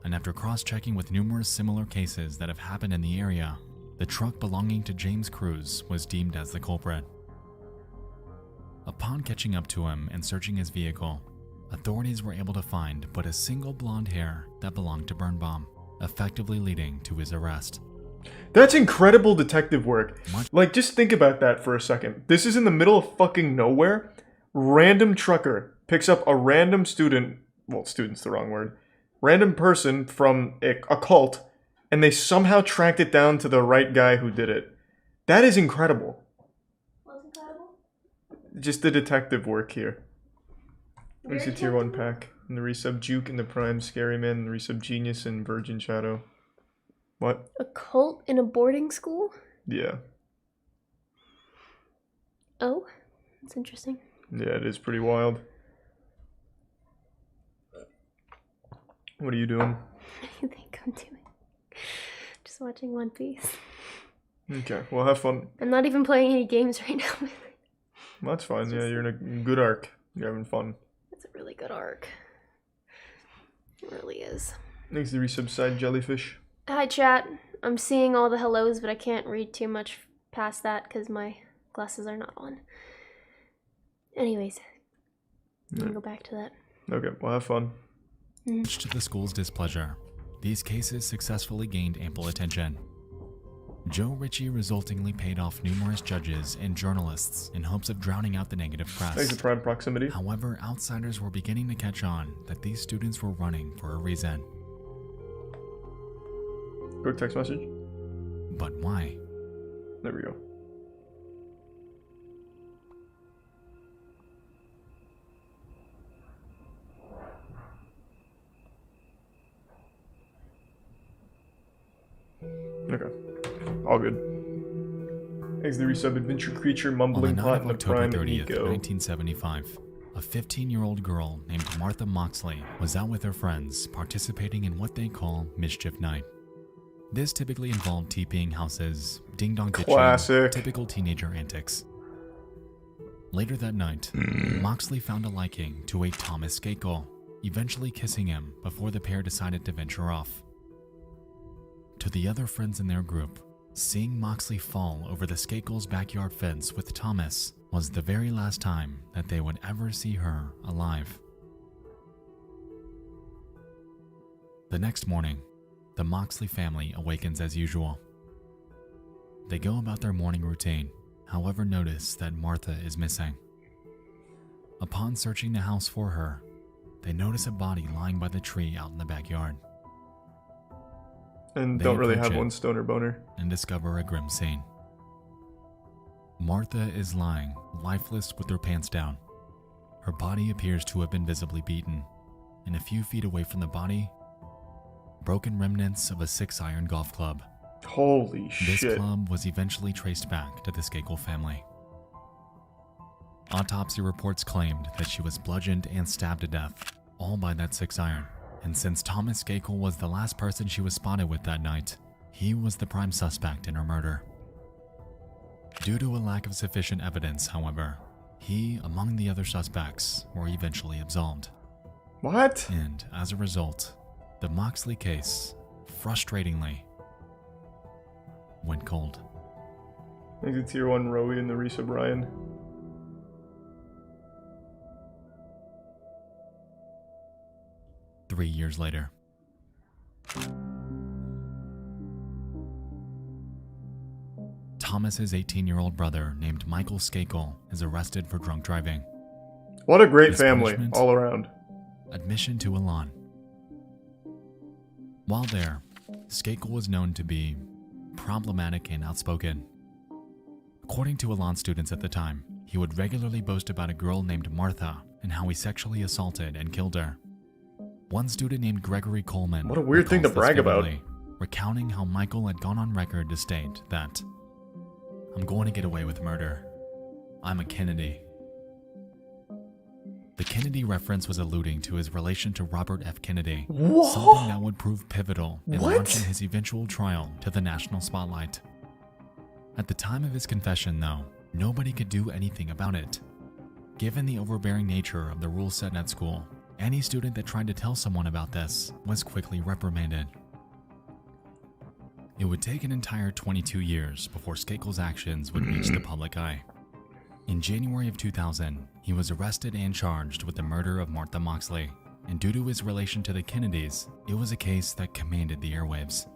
and after cross-checking with numerous similar cases that have happened in the area, the truck belonging to James Cruz was deemed as the culprit. Upon catching up to him and searching his vehicle, authorities were able to find but a single blonde hair that belonged to Birnbaum, effectively leading to his arrest. That's incredible detective work. Like, just think about that for a second. This is in the middle of fucking nowhere. Random trucker picks up a random student, well, student's the wrong word, random person from a cult, and they somehow tracked it down to the right guy who did it. That is incredible. What's incredible? Just the detective work here. There's a Tier 1 pack. And the Resub Juke and the Prime Scary Man, and the Resub Genius and Virgin Shadow. What? A cult in a boarding school? Yeah. Oh, that's interesting. Yeah, it is pretty wild. What are you doing? I think I'm doing? Just watching One Piece. Okay, well, have fun. I'm not even playing any games right now. Well, that's fine. Yeah, you're in a good arc. You're having fun. It's a really good arc. It really is. Thanks to Resub Side Jellyfish. Hi, chat. I'm seeing all the hellos, but I can't read too much past that because my glasses are not on. Anyways, I'm gonna go back to that. Okay, well, have fun. Much to the school's displeasure, these cases successfully gained ample attention. Joe Ritchie resultingly paid off numerous judges and journalists in hopes of drowning out the negative press. Thanks to Prime Proximity. However, outsiders were beginning to catch on that these students were running for a reason. Go text message. But why? There we go. All good. Thanks to the resub. Adventure creature, mumbling pot, and the prime 30th, ego. 1975, a 15-year-old girl named Martha Moxley was out with her friends participating in what they call Mischief Night. This typically involved TPing houses, ding-dong ditching, typical teenager antics. Later that night, Moxley found a liking to a Thomas Skakel, eventually kissing him before the pair decided to venture off. To the other friends in their group, seeing Moxley fall over the Skakel's backyard fence with Thomas was the very last time that they would ever see her alive. The next morning, the Moxley family awakens as usual. They go about their morning routine, however notice that Martha is missing. Upon searching the house for her, they notice a body lying by the tree out in the backyard. And don't really have one stoner boner. And discover a grim scene. Martha is lying, lifeless with her pants down. Her body appears to have been visibly beaten, and a few feet away from the body, broken remnants of a 6-iron golf club. Holy shit. This club was eventually traced back to the Skakel family. Autopsy reports claimed that she was bludgeoned and stabbed to death, all by that 6-iron. And since Thomas Skakel was the last person she was spotted with that night, he was the prime suspect in her murder. Due to a lack of sufficient evidence, however, he, among the other suspects, were eventually absolved. What? And as a result, the Moxley case, frustratingly, went cold. Thanks to Tier 1 Rowie and the Resub Ryan. Three years later. Thomas's 18-year-old brother named Michael Skakel is arrested for drunk driving. What a great family, all around. Admission to Elan. While there, Skakel was known to be problematic and outspoken. According to Elan students at the time, he would regularly boast about a girl named Martha and how he sexually assaulted and killed her. One student named Gregory Coleman, what a weird thing to brag about, recounting how Michael had gone on record to state that, "I'm going to get away with murder. I'm a Kennedy." The Kennedy reference was alluding to his relation to Robert F. Kennedy, something that would prove pivotal in launching his eventual trial to the national spotlight. At the time of his confession, though, nobody could do anything about it. Given the overbearing nature of the rules set at school, any student that tried to tell someone about this was quickly reprimanded. It would take an entire 22 years before Skakel's actions would reach the public eye. In January of 2000, he was arrested and charged with the murder of Martha Moxley, and due to his relation to the Kennedys, it was a case that commanded the airwaves.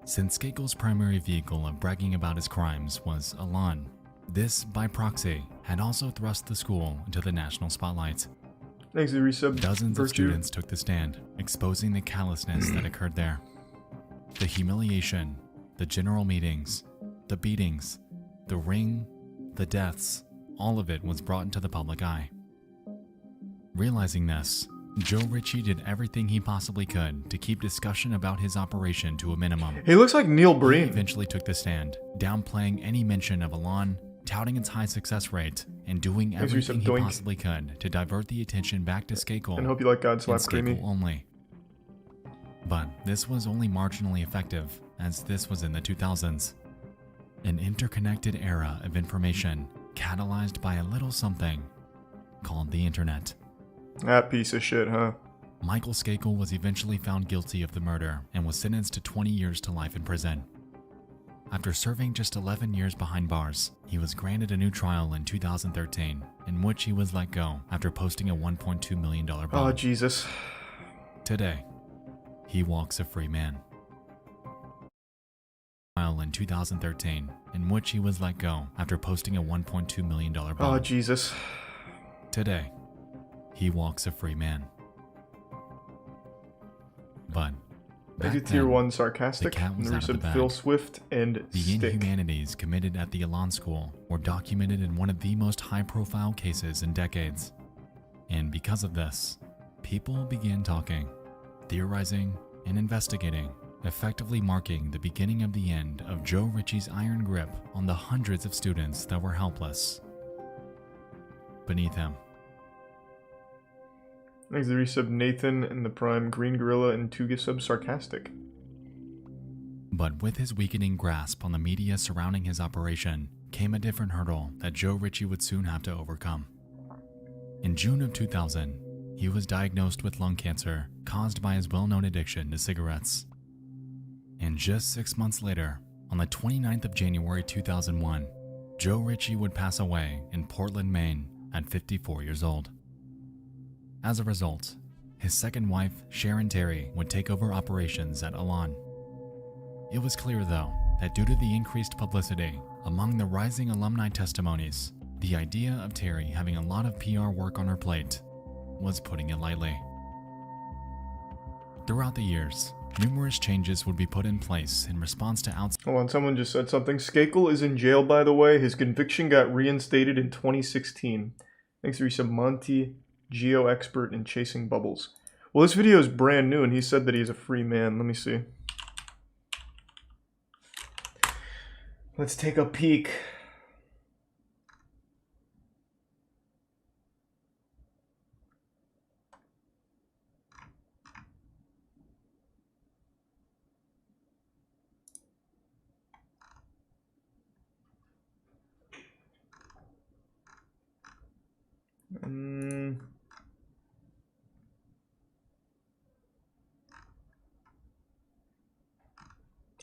Since Skakel's primary vehicle of bragging about his crimes was Elan, this, by proxy, had also thrust the school into the national spotlight. Thanks to the Resub. Dozens of students took the stand, exposing the callousness that occurred there. The humiliation, the general meetings, the beatings, the ring, the deaths, all of it was brought into the public eye. Realizing this, Joe Ritchie did everything he possibly could to keep discussion about his operation to a minimum. He looks like Neil Breen. He eventually took the stand, downplaying any mention of Elan, touting its high success rate, and doing everything he possibly could to divert the attention back to Skakel and hope you like God Slap Creamy only. But this was only marginally effective, as this was in the 2000s. An interconnected era of information catalyzed by a little something called the internet. That piece of shit, huh? Michael Skakel was eventually found guilty of the murder and was sentenced to 20 years to life in prison. After serving just 11 years behind bars, he was granted a new trial in 2013, in which he was let go after posting a $1.2 million bond. Oh, Jesus. Today, he walks a free man. Trial in 2013, in which he was let go after posting a $1.2 million bond. Oh, Jesus. Today, he walks a free man. But I do Tier 1 Sarcastic, and the Resub Phil Swift, and the inhumanities committed at the Elan School were documented in one of the most high-profile cases in decades. And because of this, people began talking, theorizing, and investigating effectively marking the beginning of the end of Joe Ritchie's iron grip on the hundreds of students that were helpless beneath him. Thanks to Resub Nathan and the Prime, Green Gorilla, and Tugasub Sarcastic. But with his weakening grasp on the media surrounding his operation came a different hurdle that Joe Ritchie would soon have to overcome. In June of 2000, he was diagnosed with lung cancer caused by his well-known addiction to cigarettes. And just 6 months later, on the 29th of January 2001, Joe Ritchie would pass away in Portland, Maine at 54 years old. As a result, his second wife, Sharon Terry, would take over operations at Elan. It was clear, though, that due to the increased publicity among the rising alumni testimonies, the idea of Terry having a lot of PR work on her plate was putting it lightly. Throughout the years, numerous changes would be put in place in response to Hold on, someone just said something. Skakel is in jail, by the way. His conviction got reinstated in 2016. Thanks to some Monty, geo expert in chasing bubbles. Well, this video is brand new, and he said that he's a free man. Let me see. Let's take a peek.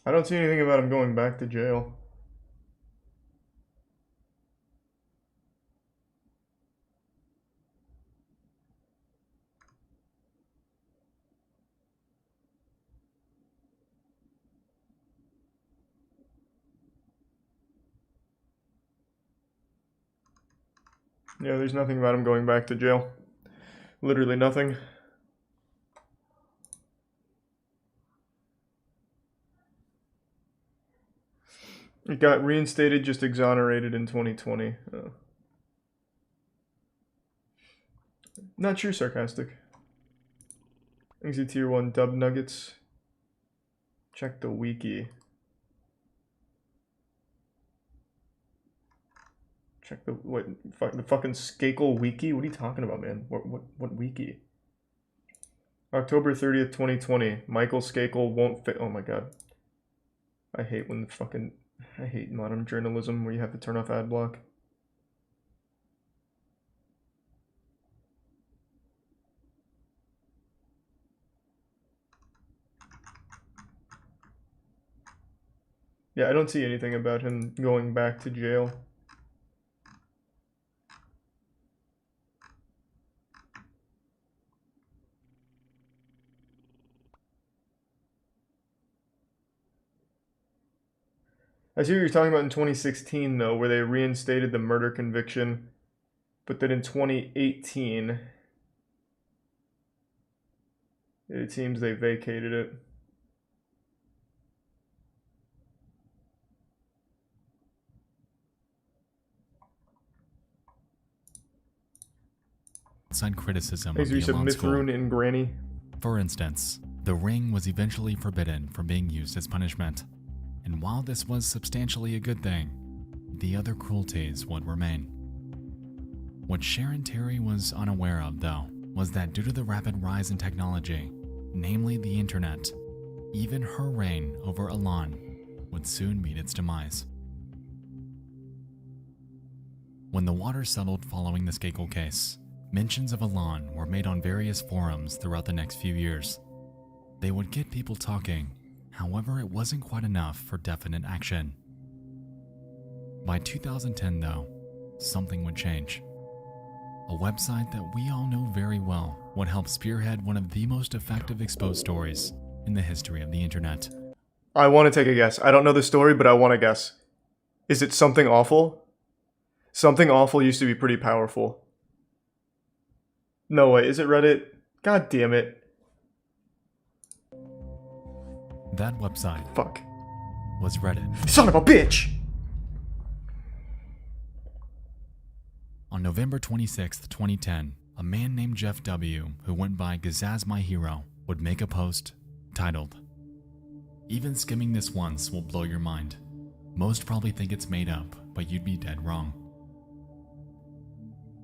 I don't see anything about him going back to jail. Yeah, there's nothing about him going back to jail. Literally nothing. It got reinstated, just exonerated in 2020. Not true, Sarcastic. Thanks to Tier 1 Dub Nuggets. Check the wiki. Check the the fucking Skakel wiki? What are you talking about, man? What wiki? October 30th, 2020. Michael Skakel won't fit. Oh my god. I hate when I hate modern journalism where you have to turn off ad block. Yeah, I don't see anything about him going back to jail. I see what you're talking about in 2016, though, where they reinstated the murder conviction, but then in 2018, it seems they vacated it. Outside criticism of the Elan school. And Granny. For instance, the ring was eventually forbidden from being used as punishment. And while this was substantially a good thing, the other cruelties would remain. What Sharon Terry was unaware of, though, was that due to the rapid rise in technology, namely the internet, even her reign over Elan would soon meet its demise. When the water settled following the Skakel case, mentions of Elan were made on various forums throughout the next few years. They would get people talking. However, it wasn't quite enough for definite action. By 2010, though, something would change. A website that we all know very well would help spearhead one of the most effective exposed stories in the history of the internet. I want to take a guess. I don't know the story, but I want to guess. Is it Something Awful? Something Awful used to be pretty powerful. No way, is it Reddit? God damn it. That website was Reddit. Son of a bitch! On November 26th, 2010, a man named Jeff W., who went by Gazaz My Hero, would make a post titled, Even skimming this once will blow your mind. Most probably think it's made up, but you'd be dead wrong.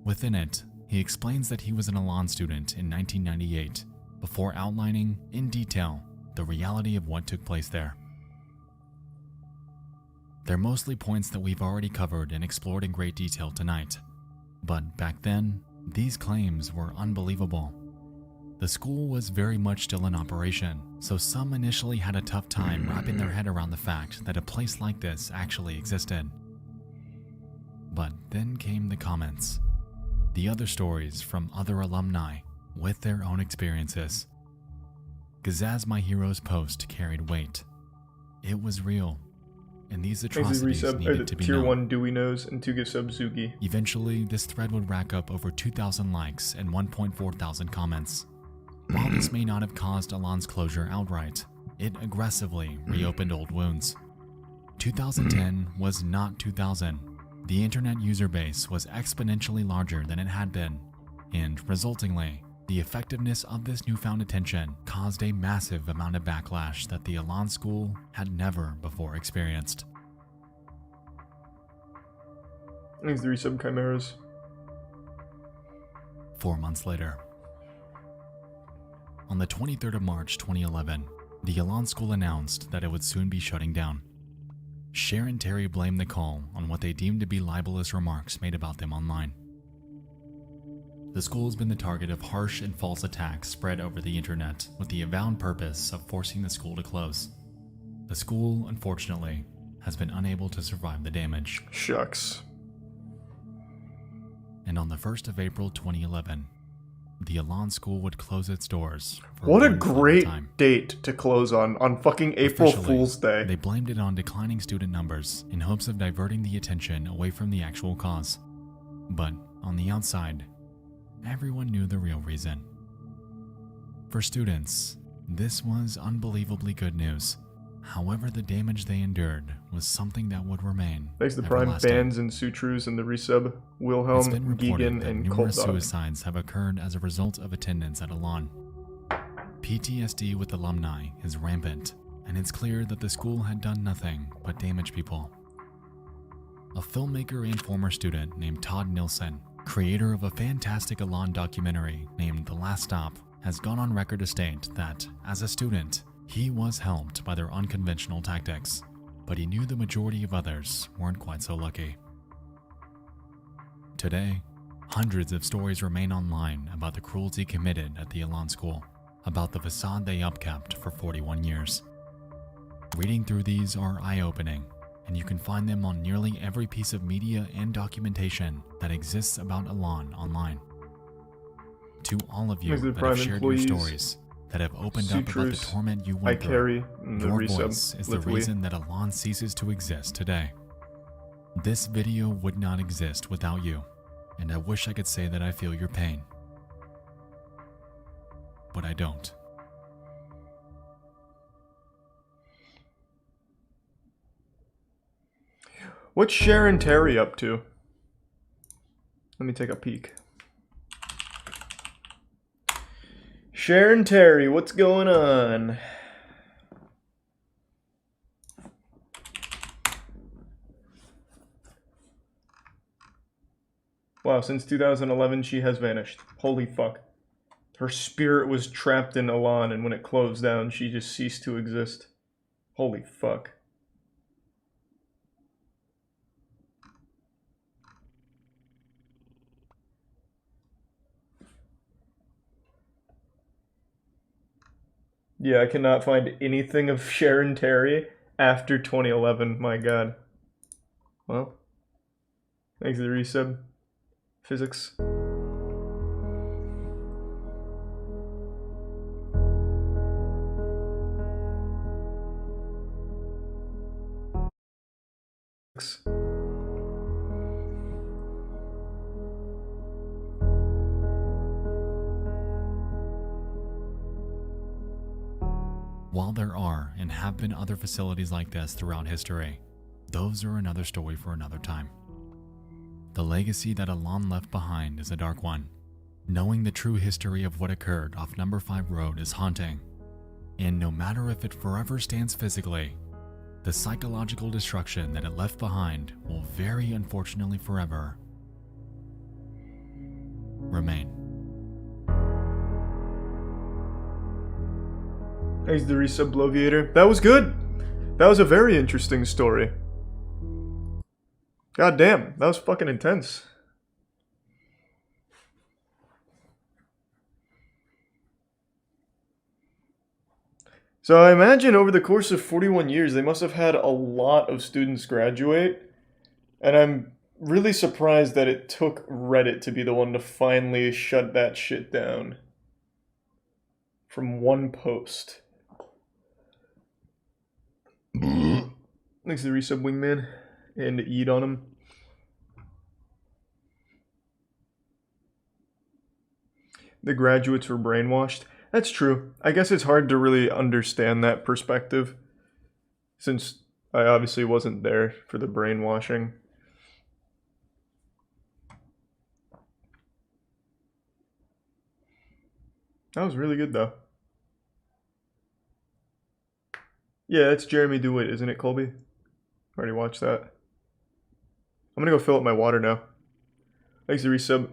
Within it, he explains that he was an Elan student in 1998, before outlining, in detail, the reality of what took place there. They're mostly points that we've already covered and explored in great detail tonight. But back then, these claims were unbelievable. The school was very much still in operation, so some initially had a tough time wrapping their head around the fact that a place like this actually existed. But then came the comments. The other stories from other alumni with their own experiences. Gazaz My Hero's post carried weight. It was real, and these atrocities needed to be Tier known. 1 Dewey Nose and 2 gift sub Zuki. Eventually, this thread would rack up over 2,000 likes and 1.4 thousand comments. While this may not have caused Elan's closure outright, it aggressively reopened old wounds. 2010 was not 2000. The internet user base was exponentially larger than it had been, and resultingly, the effectiveness of this newfound attention caused a massive amount of backlash that the Elan school had never before experienced. Thanks, the resub chimeras. 4 months later. On the 23rd of March 2011, the Elan school announced that it would soon be shutting down. Sharon Terry blamed the call on what they deemed to be libelous remarks made about them online. The school has been the target of harsh and false attacks spread over the internet with the avowed purpose of forcing the school to close. The school, unfortunately, has been unable to survive the damage. Shucks. And on the 1st of April 2011, the Elan school would close its doors. What a great date to close on fucking April Fool's Day. They blamed it on declining student numbers in hopes of diverting the attention away from the actual cause. But on the outside, everyone knew the real reason. For students, this was unbelievably good news. However, the damage they endured was something that would remain. Thanks to the Prime Bands and Sutrus and the resub, Wilhelm, Geegan, and numerous Cold Dog. suicides have occurred as a result of attendance at Elan. PTSD with alumni is rampant, and it's clear that the school had done nothing but damage people. A filmmaker and former student named Todd Nilsson, creator of a fantastic Elan documentary named The Last Stop, has gone on record to state that, as a student, he was helped by their unconventional tactics, but he knew the majority of others weren't quite so lucky. Today, hundreds of stories remain online about the cruelty committed at the Elan school, about the facade they upkept for 41 years. Reading through these are eye-opening, and you can find them on nearly every piece of media and documentation that exists about Elan online. To all of you that have shared your stories, that have opened up about the torment you went through, your voice is the reason that Elan ceases to exist today. This video would not exist without you, and I wish I could say that I feel your pain. But I don't. What's Sharon Terry up to? Let me take a peek. Sharon Terry, what's going on? Wow, since 2011 she has vanished. Holy fuck. Her spirit was trapped in Elan, and when it closed down, she just ceased to exist. Holy fuck. Yeah, I cannot find anything of Sharon Terry after 2011. My god. Well, thanks to the resub. Physics. While there are and have been other facilities like this throughout history, those are another story for another time. The legacy that Elan left behind is a dark one. Knowing the true history of what occurred off Number 5 Road is haunting. And no matter if it forever stands physically, the psychological destruction that it left behind will very unfortunately forever remain. Thanks, the Resub Bloviator. That was good! That was a very interesting story. God damn, that was fucking intense. So I imagine over the course of 41 years, they must have had a lot of students graduate. And I'm really surprised that it took Reddit to be the one to finally shut that shit down. From one post. Thanks to the Resub Wingman and eat on him. The graduates were brainwashed. That's true. I guess it's hard to really understand that perspective, since I obviously wasn't there for the brainwashing. That was really good, though. Yeah, that's Jeremy DeWitt, isn't it, Colby? Already watched that. I'm gonna go fill up my water now. Thanks to Resub.